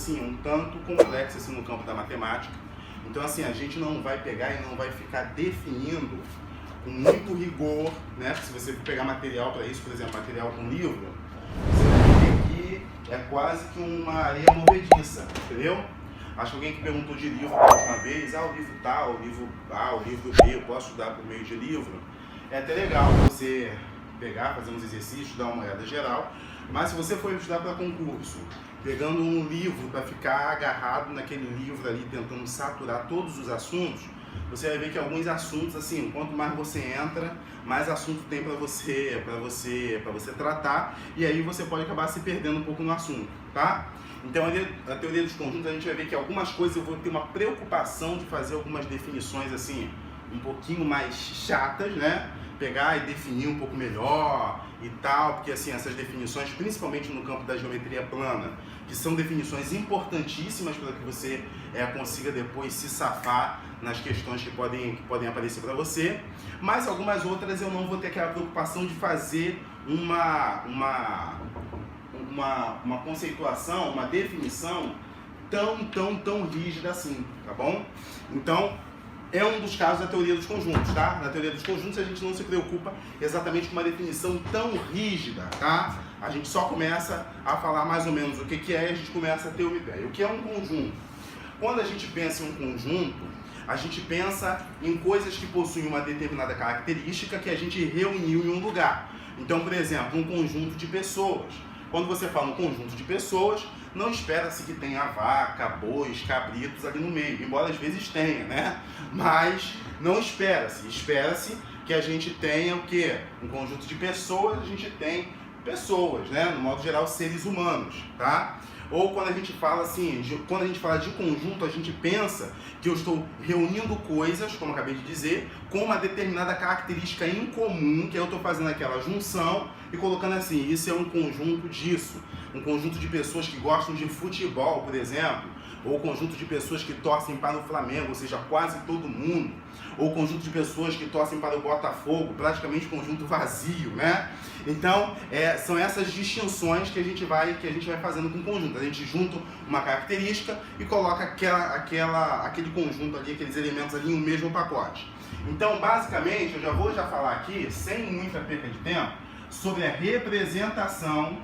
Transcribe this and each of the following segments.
assim, um tanto complexa assim, no campo da matemática. Então assim, a gente não vai pegar e não vai ficar definindo com muito rigor, né? Se você pegar material para isso, por exemplo, material com livro, você vai ver que é quase que uma areia movediça, entendeu? Acho que alguém que perguntou de livro da última vez, o livro tal, o livro A, o livro B, eu posso estudar por meio de livro. É até legal você pegar, fazer uns exercícios, dar uma olhada geral, mas se você for estudar para concurso, pegando um livro para ficar agarrado naquele livro ali, tentando saturar todos os assuntos, você vai ver que alguns assuntos, assim, quanto mais você entra, mais assunto tem para você tratar, e aí você pode acabar se perdendo um pouco no assunto, tá? Então, a teoria dos conjuntos, a gente vai ver que algumas coisas eu vou ter uma preocupação de fazer algumas definições, assim, um pouquinho mais chatas, né? Pegar e definir um pouco melhor e tal, porque, assim, essas definições, principalmente no campo da geometria plana, que são definições importantíssimas para que você consiga depois se safar nas questões que podem aparecer para você, mas algumas outras eu não vou ter aquela preocupação de fazer uma conceituação, uma definição tão rígida assim, tá bom? Então, é um dos casos da teoria dos conjuntos, tá? Na teoria dos conjuntos a gente não se preocupa exatamente com uma definição tão rígida, tá? A gente só começa a falar mais ou menos o que é e a gente começa a ter uma ideia. O que é um conjunto? Quando a gente pensa em um conjunto, a gente pensa em coisas que possuem uma determinada característica que a gente reuniu em um lugar. Então, por exemplo, um conjunto de pessoas. Quando você fala um conjunto de pessoas, não espera-se que tenha vaca, bois, cabritos ali no meio, embora às vezes tenha, né? Mas não espera-se. Espera-se que a gente tenha o quê? Um conjunto de pessoas, a gente tem pessoas, né? No modo geral, seres humanos, tá? Ou quando a gente fala assim, quando a gente fala de conjunto, a gente pensa que eu estou reunindo coisas, como eu acabei de dizer, com uma determinada característica em comum, que eu estou fazendo aquela junção e colocando assim, isso é um conjunto disso. Um conjunto de pessoas que gostam de futebol, por exemplo, ou conjunto de pessoas que torcem para o Flamengo, ou seja, quase todo mundo, ou conjunto de pessoas que torcem para o Botafogo, praticamente conjunto vazio, né? Então, são essas distinções que a gente vai fazendo com o conjunto. A gente junta uma característica e coloca aquele conjunto ali, aqueles elementos ali em um mesmo pacote. Então, basicamente, eu já vou falar aqui, sem muita perca de tempo, sobre a representação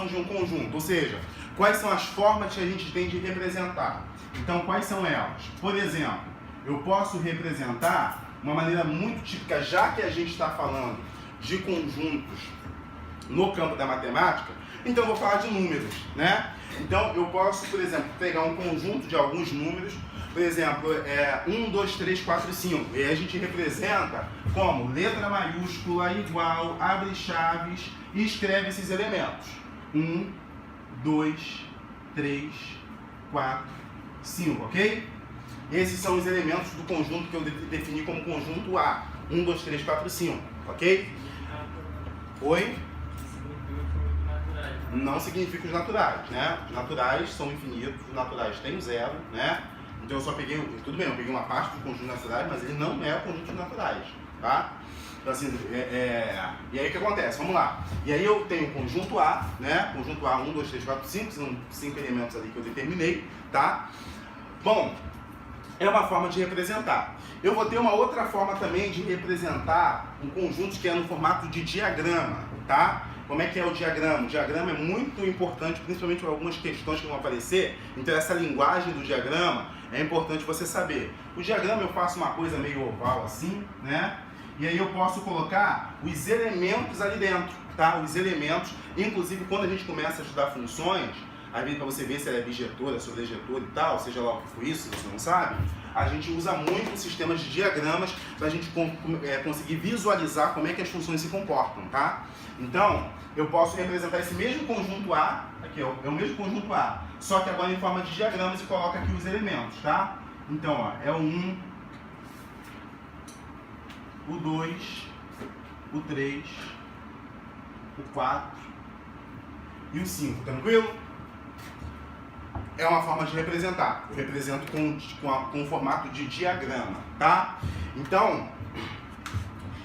de um conjunto, ou seja, quais são as formas que a gente tem de representar. Então, quais são elas? Por exemplo, eu posso representar uma maneira muito típica, já que a gente está falando de conjuntos no campo da matemática, então eu vou falar de números, né? Então, eu posso, por exemplo, pegar um conjunto de alguns números, por exemplo, 1, 2, 3, 4 e 5. E aí a gente representa como letra maiúscula igual, abre chaves e escreve esses elementos. 1, 2, 3, 4, 5, ok? Esses são os elementos do conjunto que eu defini como conjunto A. 1, 2, 3, 4, 5, ok? Oi? Não significa os naturais, né? Os naturais são infinitos, os naturais têm zero, né? Então eu só peguei, tudo bem, eu peguei uma parte do conjunto naturais, mas ele não é o conjunto de naturais, tá? Então assim, e aí o que acontece? Vamos lá. E aí eu tenho o conjunto A, né? Conjunto A, 1, 2, 3, 4, 5, são 5 elementos ali que eu determinei, tá? Bom, é uma forma de representar. Eu vou ter uma outra forma também de representar um conjunto que é no formato de diagrama, tá? Como é que é o diagrama? O diagrama é muito importante, principalmente para algumas questões que vão aparecer. Então essa linguagem do diagrama é importante você saber. O diagrama eu faço uma coisa meio oval assim, né? E aí eu posso colocar os elementos ali dentro, tá? Os elementos, inclusive quando a gente começa a estudar funções, às vezes para você ver se ela é bijetora, sobrejetora e tal, seja lá o que for isso, se você não sabe, a gente usa muito sistemas de diagramas para a gente conseguir visualizar como é que as funções se comportam, tá? Então, eu posso representar esse mesmo conjunto A, aqui é o mesmo conjunto A, só que agora em forma de diagramas e coloca aqui os elementos, tá? Então, ó, é o 1, o 2, o 3, o 4 e o 5, tranquilo? É uma forma de representar. Eu represento com formato de diagrama, tá? Então,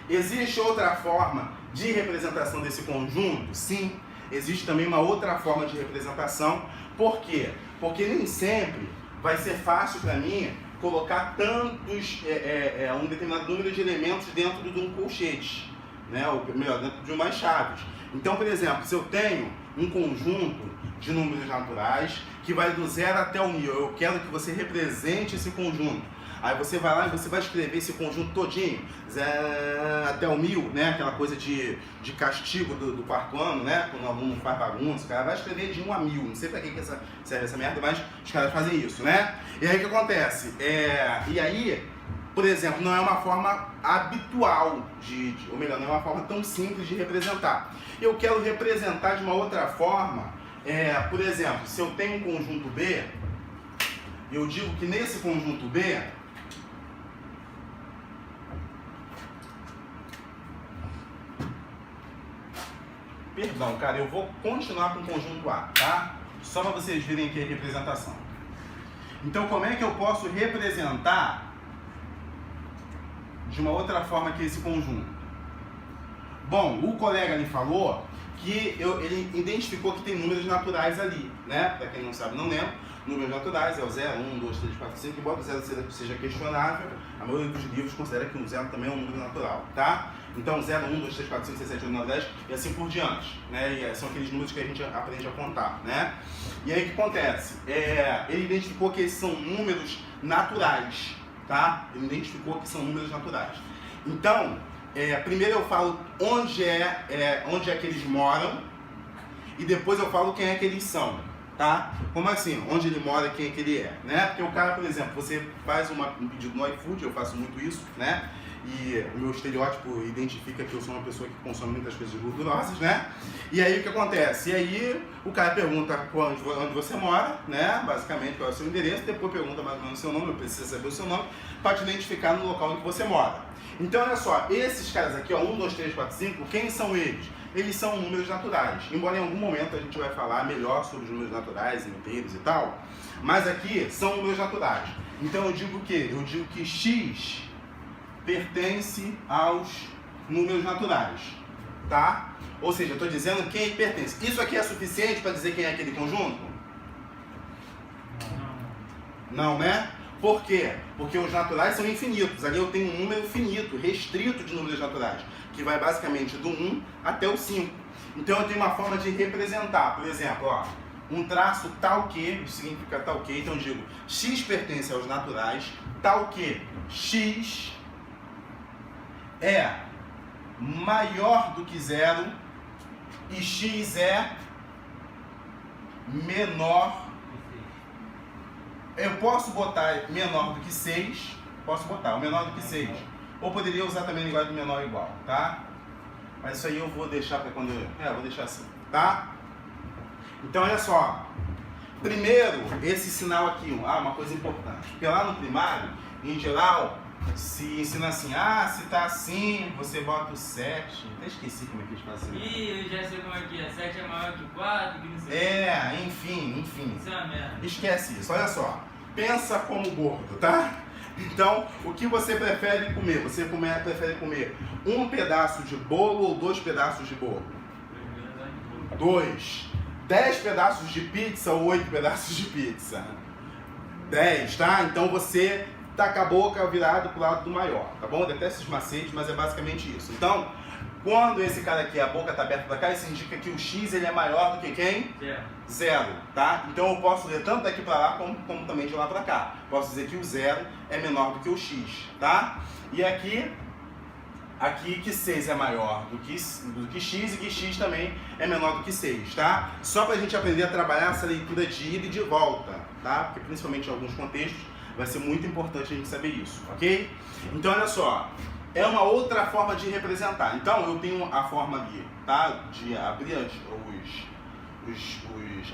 existe outra forma de representação desse conjunto? Sim, existe também uma outra forma de representação. Por quê? Porque nem sempre vai ser fácil para mim colocar um determinado número de elementos dentro de um colchete, né? Ou melhor, dentro de umas chaves. Então, por exemplo, se eu tenho um conjunto de números naturais que vai do 0 até o 1000, eu quero que você represente esse conjunto. Aí você vai lá e você vai escrever esse conjunto todinho, até o 1000, né? Aquela coisa de castigo do quarto ano, né? Quando o aluno faz bagunça, o cara vai escrever de 1 a 1000. Não sei pra que serve essa merda, mas os caras fazem isso, né? E aí o que acontece? E aí, por exemplo, não é uma forma habitual ou melhor, não é uma forma tão simples de representar. Eu quero representar de uma outra forma, por exemplo, se eu tenho um conjunto B, eu digo que nesse conjunto B, perdão, cara, eu vou continuar com o conjunto A, tá? Só para vocês verem aqui a representação. Então, como é que eu posso representar de uma outra forma que esse conjunto? Bom, o colega ali falou que ele identificou que tem números naturais ali, né? Para quem não sabe, não lembra. Números naturais é o 0, 1, 2, 3, 4, 5, embora o 0 seja questionável, a maioria dos livros considera que o 0 também é um número natural, tá? Então 0, 1, 2, 3, 4, 5, 6, 7, 8, 9, 10 e assim por diante, né? E são aqueles números que a gente aprende a contar, né? E aí o que acontece? Ele identificou que esses são números naturais, tá? Ele identificou que são números naturais. Então, primeiro eu falo onde é que eles moram e depois eu falo quem é que eles são. Tá? Como assim? Onde ele mora, quem é que ele é, né? Porque o cara, por exemplo, você faz um pedido no iFood, eu faço muito isso, né? E o meu estereótipo identifica que eu sou uma pessoa que consome muitas coisas gordurosas, né? E aí o que acontece? E aí o cara pergunta onde você mora, né? Basicamente qual é o seu endereço, depois pergunta mais ou menos o seu nome, eu preciso saber o seu nome, para te identificar no local em que você mora. Então olha só, esses caras aqui, ó, 1, 2, 3, 4, 5, quem são eles? Eles são números naturais, embora em algum momento a gente vai falar melhor sobre os números naturais, inteiros e tal, mas aqui são números naturais. Então eu digo o quê? Eu digo que x pertence aos números naturais, tá? Ou seja, eu estou dizendo quem pertence. Isso aqui é suficiente para dizer quem é aquele conjunto? Não, né? Por quê? Porque os naturais são infinitos. Ali eu tenho um número finito, restrito de números naturais, que vai basicamente do 1 até o 5. Então eu tenho uma forma de representar. Por exemplo, ó, um traço tal que, significa tal que, então eu digo x pertence aos naturais, tal que x é maior do que 0 e x é menor. Eu posso botar menor do que 6, posso botar o menor do que 6. Ou poderia usar também a linguagem do menor igual, tá? Mas isso aí eu vou deixar para quando... vou deixar assim, tá? Então, olha só. Primeiro, esse sinal aqui, uma coisa importante. Porque lá no primário, em geral, se ensina assim, se tá assim, você bota o 7. Até esqueci como é que eles fazem. Eu já sei como é que é. 7 é maior que 4, que não sei. Enfim. Isso é uma merda. Esquece isso, olha só. Pensa como gordo, tá? Então, o que você prefere comer? Você prefere comer um pedaço de bolo ou 2 pedaços de bolo? 2. 10 pedaços de pizza ou 8 pedaços de pizza? 10, tá? Então você tá com a boca virada pro lado do maior, tá bom? Eu detesto esses macetes, mas é basicamente isso. Então, quando esse cara aqui, a boca tá aberta pra cá, isso indica que o x ele é maior do que quem? 0, tá? Então eu posso ler tanto daqui pra lá como também de lá pra cá. Posso dizer que o 0 é menor do que o x, tá? E aqui que 6 é maior do que x e que x também é menor do que 6, tá? Só pra gente aprender a trabalhar essa leitura de ida e de volta, tá? Porque principalmente em alguns contextos vai ser muito importante a gente saber isso, ok? Então olha só, é uma outra forma de representar. Então eu tenho a forma ali, tá? De abrir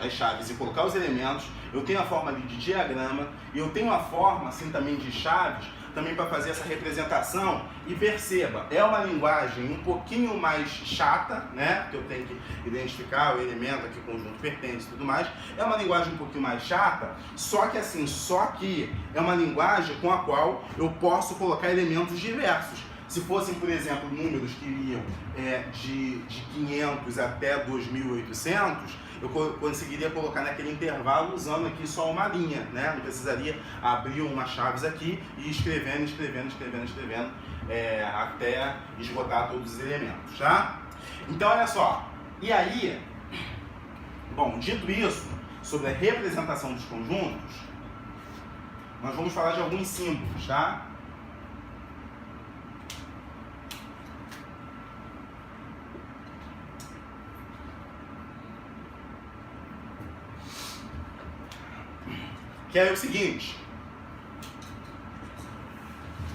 as chaves e colocar os elementos. Eu tenho a forma ali de diagrama e eu tenho a forma assim também de chaves também para fazer essa representação. E perceba, é uma linguagem um pouquinho mais chata, né? Porque eu tenho que identificar o elemento aqui, conjunto pertence e tudo mais. É uma linguagem um pouquinho mais chata, só que é uma linguagem com a qual eu posso colocar elementos diversos. Se fossem, por exemplo, números que iriam de 500 até 2.800, eu conseguiria colocar naquele intervalo usando aqui só uma linha, né? Não precisaria abrir umas chaves aqui e ir escrevendo, até esgotar todos os elementos, tá? Então, olha só. E aí, bom, dito isso, sobre a representação dos conjuntos, nós vamos falar de alguns símbolos, tá? Que é o seguinte,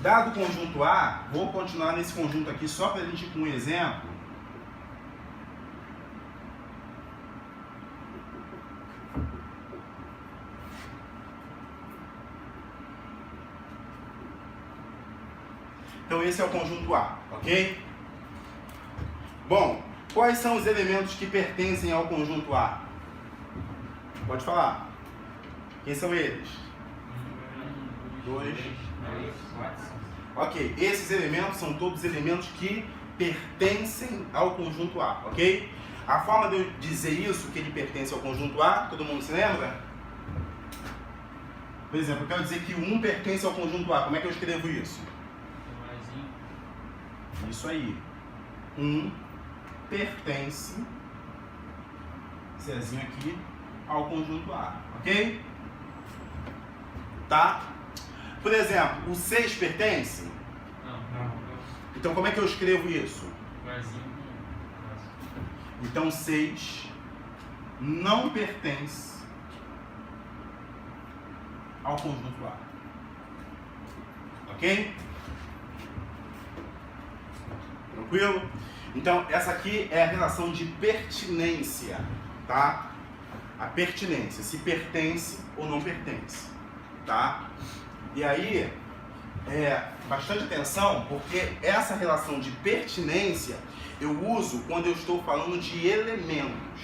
dado o conjunto A, vou continuar nesse conjunto aqui só para a gente ir com um exemplo. Então esse é o conjunto A, ok? Bom, quais são os elementos que pertencem ao conjunto A? Pode falar. Quem são eles? 2, 3, 4. Ok, esses elementos são todos elementos que pertencem ao conjunto A, ok? A forma de eu dizer isso, que ele pertence ao conjunto A, todo mundo se lembra? Por exemplo, eu quero dizer que o 1 pertence ao conjunto A, como é que eu escrevo isso? Isso aí. 1 pertence, Zezinho aqui, ao conjunto A, ok? Tá? Por exemplo, o 6 pertence? Não. Então como é que eu escrevo isso? Então 6 não pertence ao conjunto A. Ok? Tranquilo? Então essa aqui é a relação de pertinência, tá? A pertinência, se pertence ou não pertence. Tá? E aí, bastante atenção, porque essa relação de pertinência eu uso quando eu estou falando de elementos,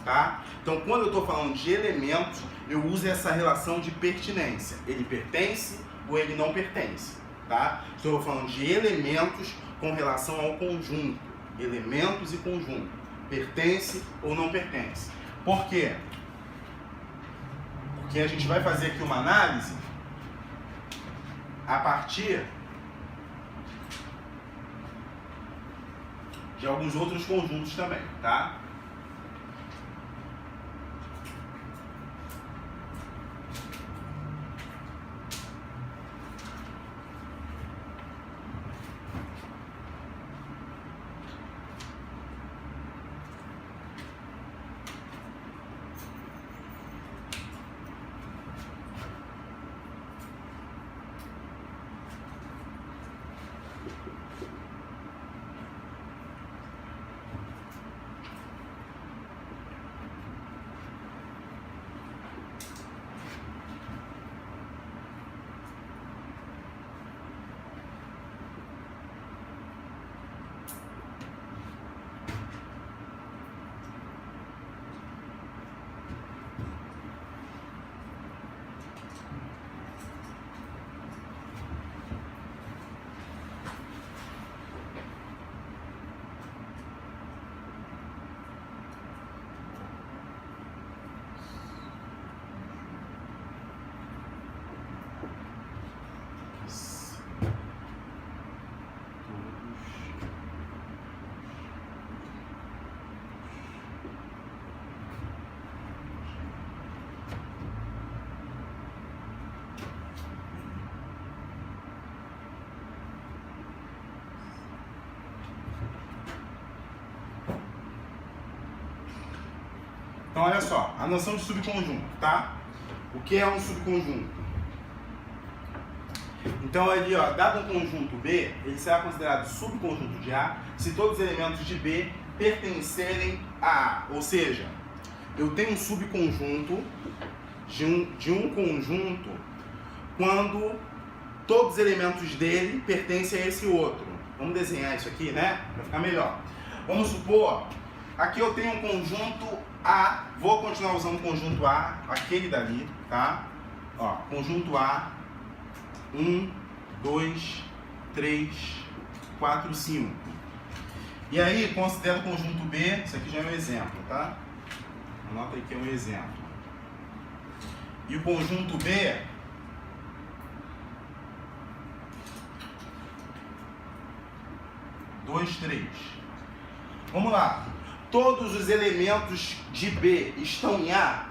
tá? Então, quando eu estou falando de elementos, eu uso essa relação de pertinência. Ele pertence ou ele não pertence, tá? Estou falando de elementos com relação ao conjunto. Elementos e conjunto. Pertence ou não pertence. Por quê? Porque a gente vai fazer aqui uma análise a partir de alguns outros conjuntos também, tá? Então, olha só, a noção de subconjunto, tá? O que é um subconjunto? Então, ali, ó, dado um conjunto B, ele será considerado subconjunto de A se todos os elementos de B pertencerem a A. Ou seja, eu tenho um subconjunto de um conjunto quando todos os elementos dele pertencem a esse outro. Vamos desenhar isso aqui, né? Para ficar melhor. Vamos supor, aqui eu tenho um conjunto A, vou continuar usando o conjunto A, aquele dali, tá? Ó, conjunto A, 1, 2, 3, 4, 5. E aí, considera o conjunto B, isso aqui já é um exemplo, tá? Anota aí que é um exemplo. E o conjunto B dois, 3. Vamos lá. Todos os elementos de B estão em A?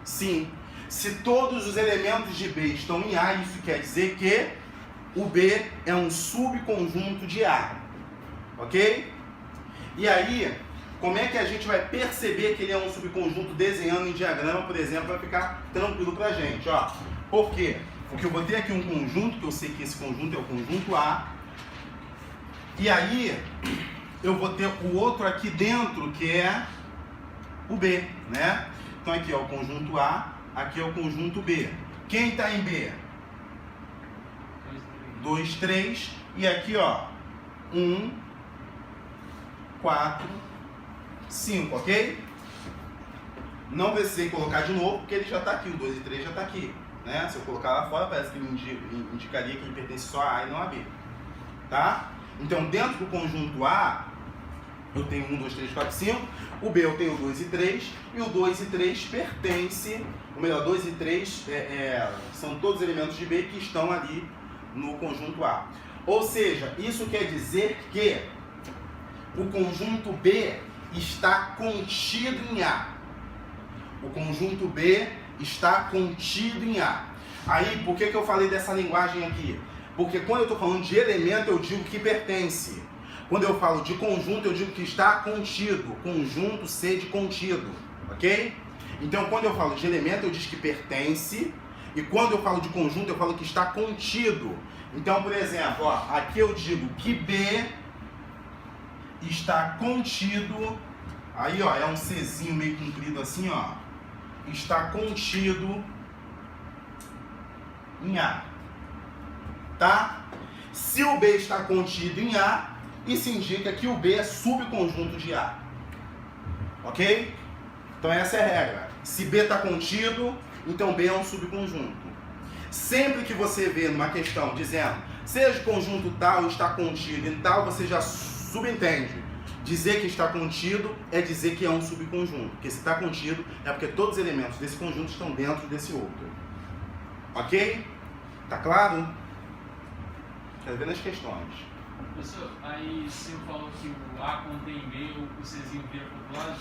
Sim. Se todos os elementos de B estão em A, isso quer dizer que o B é um subconjunto de A. Ok? E aí, como é que a gente vai perceber que ele é um subconjunto desenhando em diagrama, por exemplo, para ficar tranquilo pra gente, ó. Por quê? Porque eu vou ter aqui um conjunto, que eu sei que esse conjunto é o conjunto A. E aí, eu vou ter o outro aqui dentro, que é o B, né? Então aqui é o conjunto A, aqui é o conjunto B. Quem está em B? 2, 3. E aqui, ó, 1, 4, 5, ok? Não precisei colocar de novo, porque ele já está aqui, o 2 e 3 já está aqui. Né? Se eu colocar lá fora, parece que ele indicaria que ele pertence só a A e não a B. Tá? Então, dentro do conjunto A, eu tenho 1, 2, 3, 4, 5. O B eu tenho 2 e 3. E o 2 e 3 pertence, ou melhor, 2 e 3 são todos elementos de B que estão ali no conjunto A. Ou seja, isso quer dizer que o conjunto B está contido em A. O conjunto B está contido em A. Aí, por que eu falei dessa linguagem aqui? Porque quando eu estou falando de elemento, eu digo que pertence. Quando eu falo de conjunto, eu digo que está contido. Conjunto C de contido. Ok? Então, quando eu falo de elemento, eu digo que pertence. E quando eu falo de conjunto, eu falo que está contido. Então, por exemplo, ó, aqui eu digo que B está contido. Aí, ó, é um Czinho meio comprido assim, ó. Está contido em A. Tá? Se o B está contido em A, isso indica que o B é subconjunto de A. Ok? Então essa é a regra. Se B está contido, então B é um subconjunto. Sempre que você vê numa questão dizendo seja conjunto tal está contido em tal, você já subentende. Dizer que está contido é dizer que é um subconjunto. Porque se está contido é porque todos os elementos desse conjunto estão dentro desse outro. Ok? Tá claro? Quero ver nas questões. Professor, aí se eu falo que o A contém B, o Czinho vira para o outro lado?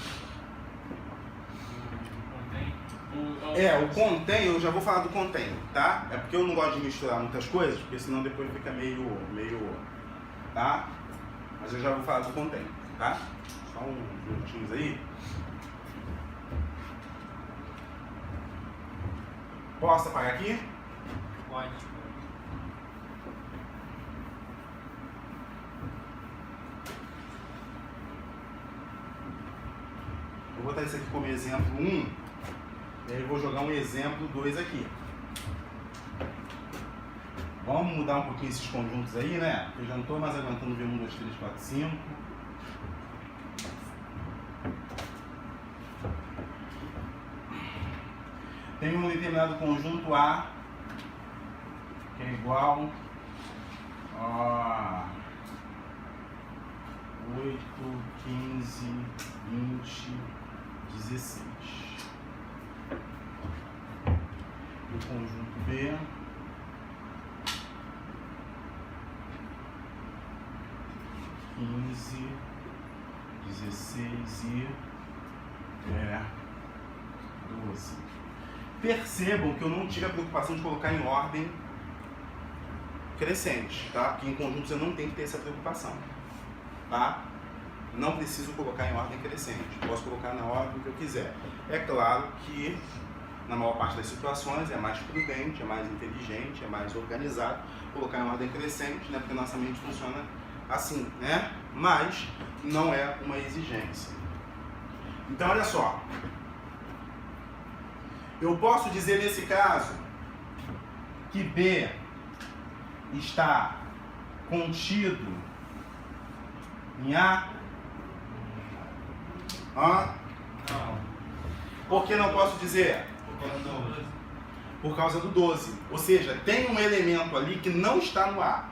O contém, eu já vou falar do contém, tá? É porque eu não gosto de misturar muitas coisas, porque senão depois fica meio, tá? Mas eu já vou falar do contém, tá? Só uns minutinhos aí. Posso apagar aqui? Pode. Eu vou botar isso aqui como exemplo 1. E aí eu vou jogar um exemplo 2 aqui. Vamos mudar um pouquinho esses conjuntos aí, né? Eu já não estou mais aguentando ver 1, 2, 3, 4, 5. Tem um determinado conjunto A que é igual a 8, 15, 20, 16. O conjunto B (15, 16 e 12). Percebam que eu não tive a preocupação de colocar em ordem crescente, tá? Porque em conjuntos eu não tenho que ter essa preocupação, tá? Não preciso colocar em ordem crescente, posso colocar na ordem que eu quiser. É claro que na maior parte das situações é mais prudente, é mais inteligente, é mais organizado colocar em ordem crescente, né? Porque nossa mente funciona assim, né? Mas não é uma exigência. Então, olha só. Eu posso dizer nesse caso que B está contido em A? Hã? Não. Por que não posso dizer? por causa do 12. Ou seja, tem um elemento ali que não está no A.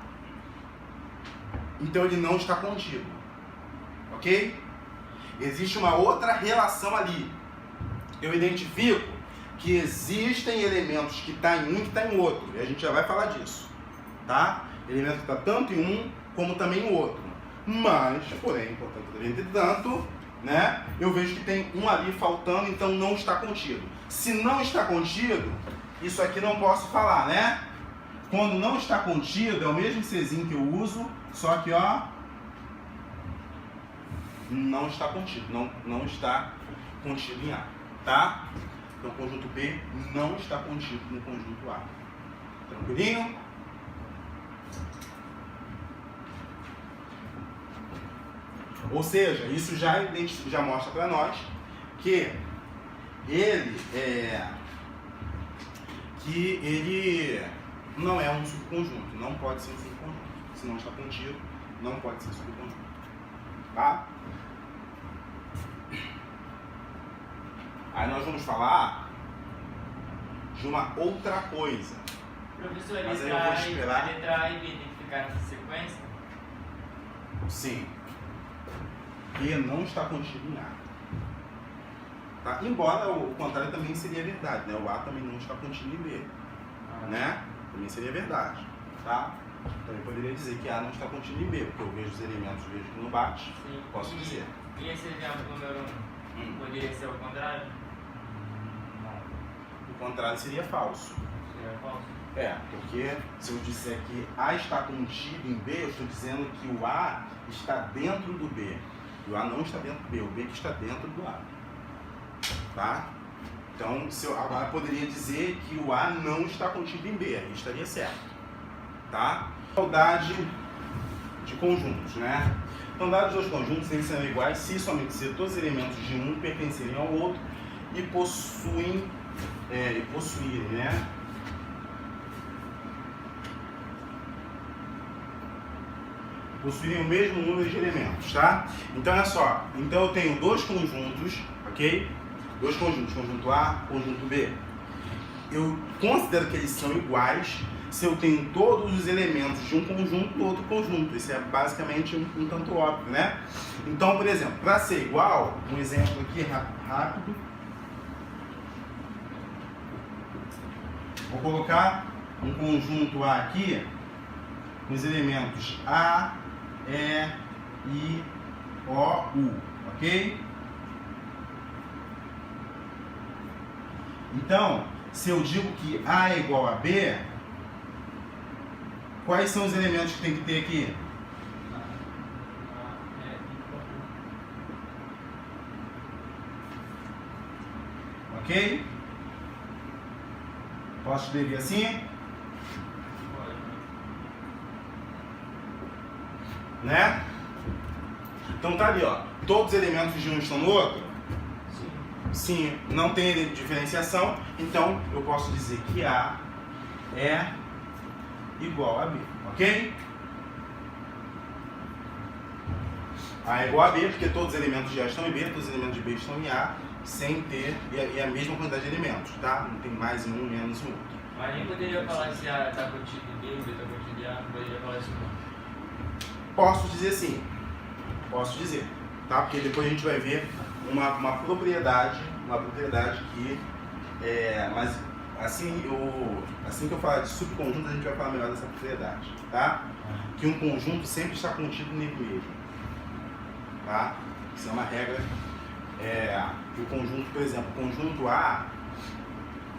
Então ele não está contido. Ok? Existe uma outra relação ali. Eu identifico que existem elementos que estão em um e que estão em outro. E a gente já vai falar disso. Tá? Elemento que está tanto em um como também em outro. Mas, porém, entretanto, né, eu vejo que tem um ali faltando, então não está contido. Se não está contido, isso aqui não posso falar, né? Quando não está contido, é o mesmo Czinho que eu uso, só que, ó, não está contido, não está contido em A, tá? Então, o conjunto B não está contido no conjunto A. Tranquilinho? Ou seja, isso já mostra para nós que ele não é um subconjunto, não pode ser um subconjunto. Se não está contido, não pode ser subconjunto. Tá? Aí nós vamos falar de uma outra coisa. Professor, mas aí eu vou esperar. a letra A e B tem que ficar nessa sequência? Sim. B não está contido em A. Tá? Embora o contrário também seria verdade, né? O A também não está contido em B. Né? Também seria verdade. Tá? Então eu poderia dizer que A não está contido em B, porque eu vejo os elementos, vejo que não bate. Sim. Posso dizer. E esse exemplo número 1? Poderia ser o contrário? O contrário seria falso. Seria falso? Porque se eu disser que A está contido em B, eu estou dizendo que o A está dentro do B. E o A não está dentro do B, o B que está dentro do A. Tá? Então, agora eu poderia dizer que o A não está contido em B, aí estaria certo. Tá? Igualdade de conjuntos, né? Então, dados dois conjuntos têm que ser iguais se somente se todos os elementos de um pertencerem ao outro e possuírem, né? Possuírem o mesmo número de elementos, tá? Então, olha só. Então, eu tenho dois conjuntos, ok? Dois conjuntos, conjunto A, conjunto B. Eu considero que eles são iguais se eu tenho todos os elementos de um conjunto do outro conjunto. Isso é basicamente um tanto óbvio, né? Então, por exemplo, para ser igual, um exemplo aqui rápido. Vou colocar um conjunto A aqui, com os elementos A, E, I, O, U, ok? Então, se eu digo que A é igual a B, quais são os elementos que tem que ter aqui? Ok? Posso escrever assim? Né? Então tá ali, ó. Todos os elementos de um estão no outro? Sim. Não tem diferenciação, então eu posso dizer que A é igual a B, ok? A é igual a B porque todos os elementos de A estão em B, todos os elementos de B estão em A, sem ter, e a mesma quantidade de elementos, tá? Não tem mais em um, menos em outro. Mas nem poderia falar se A está contido em B, B está contido em A, não poderia falar isso não. Posso dizer sim, posso dizer, tá? Porque depois a gente vai ver uma propriedade que, mas assim que eu falar de subconjunto, a gente vai falar melhor dessa propriedade, tá? Que um conjunto sempre está contido nele mesmo, tá? Isso é uma regra, que o conjunto, por exemplo, o conjunto A,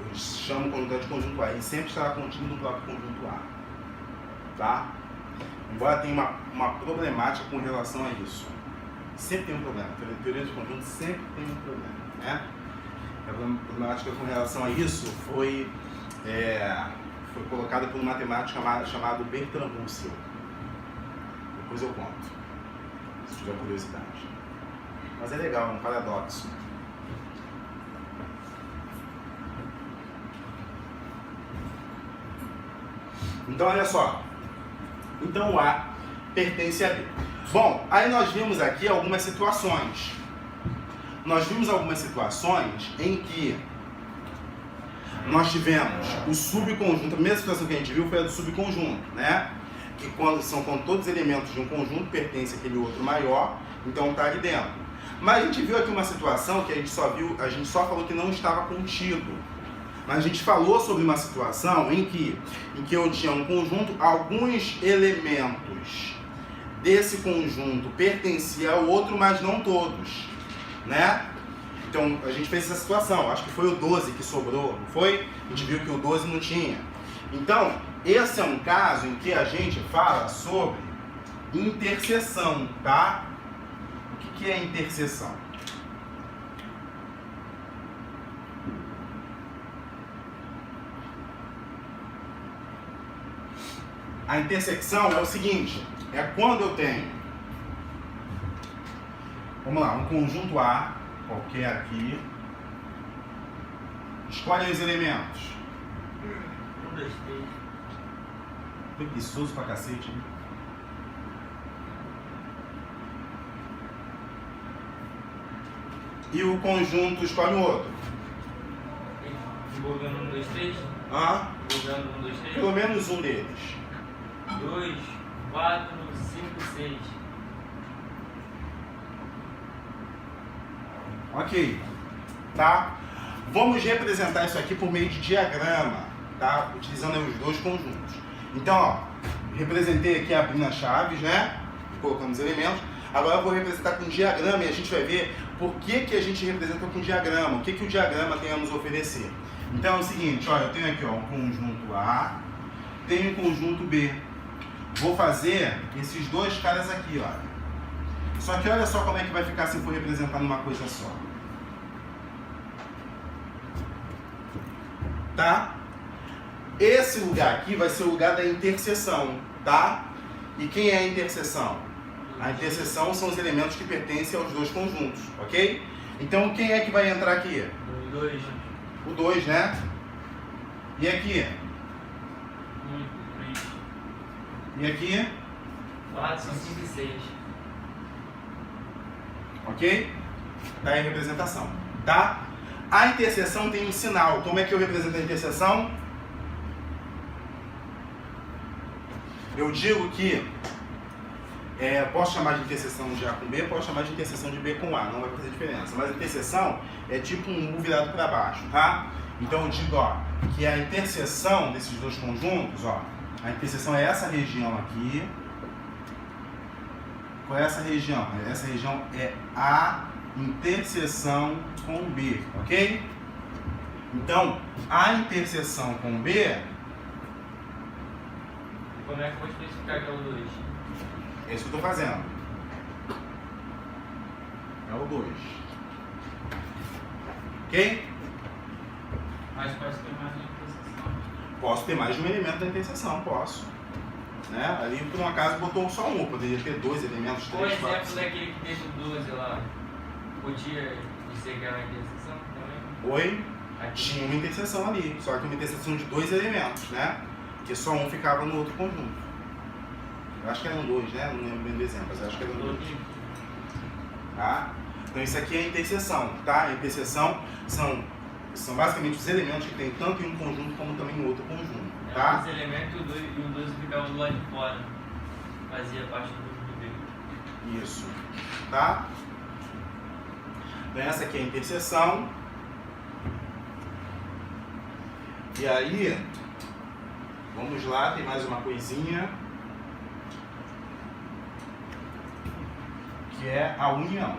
eu chamo o conjunto de conjunto A, ele sempre estará contido no próprio conjunto A, tá? Embora tenha uma problemática com relação a isso. Sempre tem um problema. A teoria dos conjuntos sempre tem um problema, né? A problemática com relação a isso foi colocada por um matemático chamado Bertrand Russell. Depois eu conto, se tiver curiosidade. Mas é legal, é um paradoxo. Então, olha só. Então, o A pertence a B. Bom, aí nós vimos aqui algumas situações. Nós vimos algumas situações em que nós tivemos o subconjunto. A primeira situação que a gente viu foi a do subconjunto, né? Que quando todos os elementos de um conjunto pertencem àquele outro maior, então está ali dentro. Mas a gente viu aqui uma situação que a gente só falou que não estava contido. Mas a gente falou sobre uma situação em que eu tinha um conjunto, alguns elementos desse conjunto pertenciam ao outro, mas não todos, né? Então a gente fez essa situação, acho que foi o 12 que sobrou, não foi? A gente viu que o 12 não tinha. Então, esse é um caso em que a gente fala sobre interseção, tá? O que é interseção? A intersecção é o seguinte, é quando eu tenho, vamos lá, um conjunto A, qualquer aqui, escolhe os elementos. 1, 2, 3. Preguiçoso pra cacete, né? E o conjunto escolhe o outro. Envolvendo 1, 2, 3. Ah, Envolvendo 1, 2, 3. pelo menos um deles. 2, 4, 5, 6. Ok, tá? Vamos representar isso aqui por meio de diagrama, tá? Utilizando os dois conjuntos. Então, ó, representei aqui abrindo as chaves, né? Colocando os elementos. Agora eu vou representar com diagrama e a gente vai ver por que a gente representa com diagrama, o que o diagrama tem a nos oferecer. Então é o seguinte, ó, eu tenho aqui ó, um conjunto A, tenho um conjunto B. Vou fazer esses dois caras aqui, ó. Só que olha só como é que vai ficar se for representar numa coisa só. Tá? Esse lugar aqui vai ser o lugar da interseção, tá? E quem é a interseção? A interseção são os elementos que pertencem aos dois conjuntos, ok? Então quem é que vai entrar aqui? O 2. O 2, né? E aqui? 1, 3. E aqui? 4, 5 e 6. Ok? Tá aí a representação, tá? A interseção tem um sinal. Como é que eu represento a interseção? Eu digo que posso chamar de interseção de A com B, posso chamar de interseção de B com A, não vai fazer diferença. Mas a interseção é tipo um U virado para baixo, tá? Então eu digo, ó, que a interseção desses dois conjuntos, ó, a interseção é essa região aqui. Qual é essa região? Essa região é a interseção com B, ok? Então, a interseção com B... Como é que eu vou especificar que é o 2? É isso que eu estou fazendo. É o 2. Ok? Mas pode ter mais de interseção. Posso ter mais de um elemento da interseção, posso. Né? Ali, por um acaso, botou só um. Poderia ter dois elementos, O 3, 4, exemplo 5. daquele que teve o 12 lá, podia dizer que era uma interseção também? Oi? Aqui. Tinha uma interseção ali, só que uma interseção de dois elementos, né? Porque só um ficava no outro conjunto. Eu acho que eram dois, né? Não lembro bem do exemplo, mas eu acho que eram dois. Tá? Então isso aqui é a interseção, tá? A interseção são basicamente os elementos que tem tanto em um conjunto como também em outro conjunto, tá? Os elementos e o 12 ficavam do lado de fora. Fazia parte do conjunto dele. Isso, tá? Então essa aqui é a interseção. E aí, vamos lá, tem mais uma coisinha. Que é a união.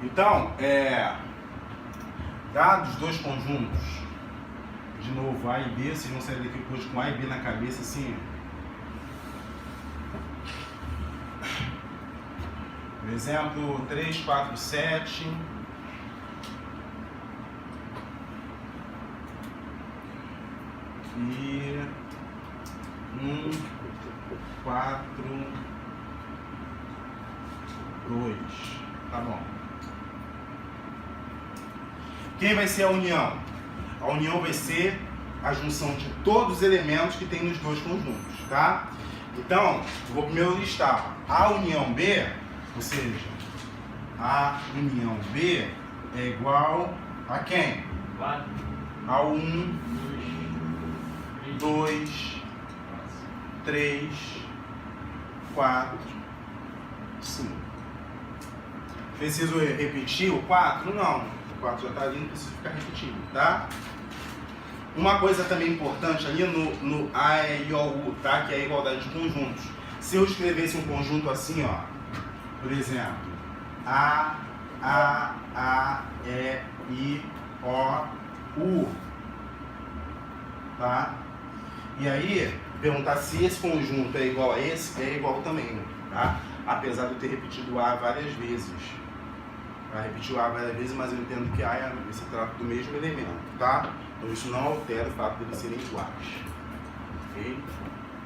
Então, dados dois conjuntos, de novo A e B, vocês vão sair daqui hoje com A e B na cabeça assim. Por exemplo, 3, 4, 7. E 1, 4, 2. Tá bom. Quem vai ser a união? A união vai ser a junção de todos os elementos que tem nos dois conjuntos, tá? Então, eu vou primeiro listar A união B, ou seja, A união B é igual a quem? 4, A 1, 2, 2, 3, 4, 5. Preciso repetir o 4? Não. O 4 já está ali, não preciso ficar repetindo, tá? Uma coisa também importante ali no A, E, I, O, U, tá? Que é a igualdade de conjuntos. Se eu escrevesse um conjunto assim, ó, por exemplo, A, E, I, O, U, tá? E aí, perguntar se esse conjunto é igual a esse, é igual também, tá? Apesar de eu ter repetido o A várias vezes. Vai repetir o A várias vezes, mas eu entendo que A se trata do mesmo elemento, tá? Então isso não altera o fato de eles serem iguais. Ok?